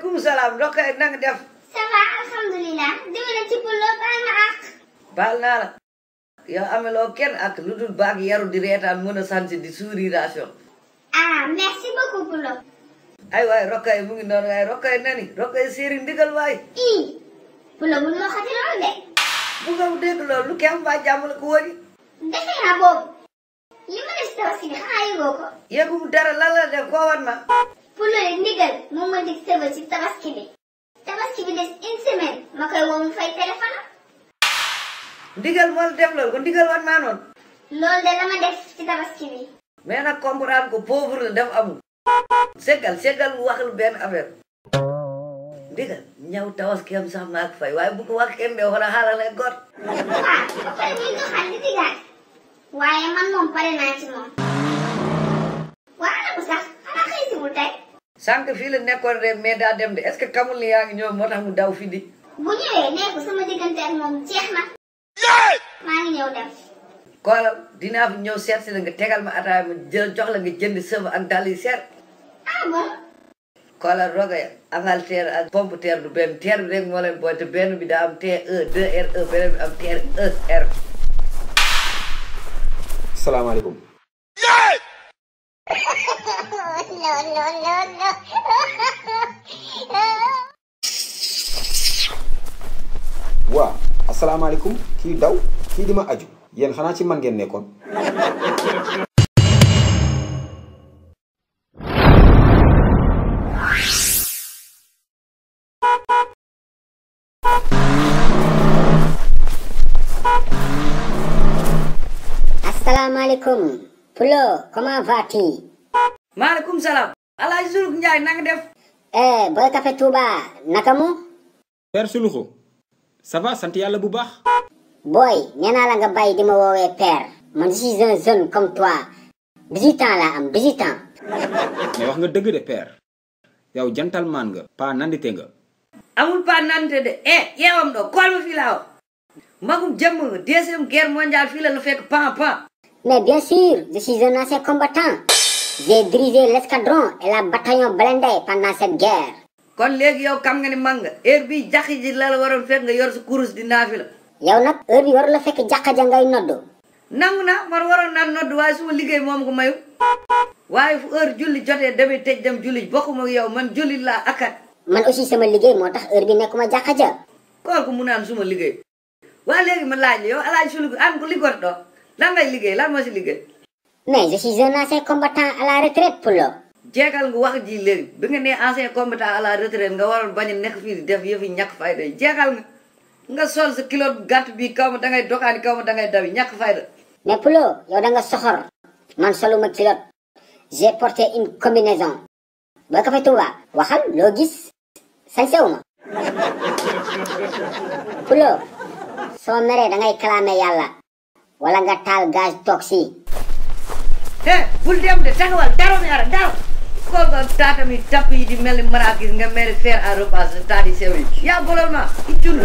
Waalaikum salam. Rokhaya nang def. Ça va alhamdulillah. Déwéna ci Pulo baal ma ak. Baal naa la. Yow ameloo kenn ak lu dul baag yaru di reetaan mën a sansi di souriration. Ah, merci beaucoup Pulo. Ay waay Rokhaya mu ngi noonu waay Rokhaya nani Rokhaya séeri ndigal waay. Pulo bul ma xati loolu de. Bu nga dégg loolu lu kenn mbaa jàmm la ko wëri. Defe naa boobu. Li ma def tabaski bi xanaa yëgoo ko. Yëgu mu dara lan la def koo wan ma. Pulo yi ndigal moom ma dig sëba ci tabaski bi. Tabaski bi des une semaine ma koy woo mu fay téléphone. Ndigal moo la def loolu ko ndigal wan maa noonu. Loolu de la ma def ci tabaski bi. Mais nag comprendre ko pauvre la def amul. Seggal mu waxal benn affaire. Ndigal ñaw tabaski am sax naa ko fay waaye bu ko wax kenn de wala xaaral lay got. Ah, ba pare muy doxal di digaat. Waaye man moom pare naa ci moom. Waa na ko sax xanaa xëy si wul tey. Sànq fii la nekkoon de mais daa dem de est-ce que kamul ni yaa ngi ñëw moo tax mu daw fi di. Bu ñëwee nee ko sama diggante ak moom jeex na. Maa ngi ñëw dem. Koola dinaa fi ñëw seet si la nga tegal ma ataaya ma jël jox la nga jënd sëb ak dàll yi seet. Ah bon. Koola Rokhaya Angleterre ak pompe terre du benn terre bi rek moo leen booy te benn bi daa am TE2RE beneen bi am TRER. Salaamaaleykum. Waa asalaamaaleykum kii daw kii di ma aju yéen xanaa ci man ngeen nekkoon. Assalamualaikum. Pulo, comment vas-tu? Maaleykum salaam. Alaaji Suluk Njaay na nga def. Boy Café Touba, nakamu? Père Suluxu ça va sant yàlla bu baax. Boy, nee naa la nga bàyyi di ma woowee père. Man je suis un jeune comme toi. 18 ans laa am 18 ans. mais wax nga dëgg de père. yow gentleman nga. pas nandite nga. Amul pas nandite de yeewam doo kool ma fii laa wax. Magum jëmm nga deuxième guerre mondiale fii la la fekk pan. Mais bien sûr, je suis un ancien combattant. J'ai dirigé l'escadron et la bataillon blindé pendant cette guerre. Kon léegi yow kam nga ni mag nga heure bii jàq ji la la waroon fekk nga yor sa kurus di naafi la. Yow nag heure bi waru la fekk jàkka ja ngay noddu. Nangu na man waroon naa noddu waaye suma liggéey moom ko mayu. waaye fu heure julli jotee damay tëj dem julli bokkuma ak yow man julli laa akat. Man aussi sama liggéey moo tax heure bi nekkuma jàkka ja. Kooku mu naan suma liggéey. waa léegi ma laaj la yow Alaaji Suluk an ko li got doo lan ngay liggéey lan moo si liggéey. Mais je suis un ancien combattant à la retraite Pulo. jeexal nga wax ji léegi bi nga nee ancien combattant à la retraite nga waroon bañ a nekk fii di def yëfi ñàkk fayda yi jeexal nga sol sa kilo gàtt bi kaw ma dangay dokaani kaw ma dangay dawi ñàkk fayda. Mais Pulo yow da nga soxor man soluma kilote j'ai porté une combinaison. Boy Café Touba waxal loo gis sañsewuma. Pulo soo meree da ngay kalaame yàlla wala nga taal gaz toog si. bul dem de taxawal daro mi ara daro kool ko taatami tapp yi di mel ni marakis nga mel ni fer à repas taat yi sew yi yaa bolol ma i cun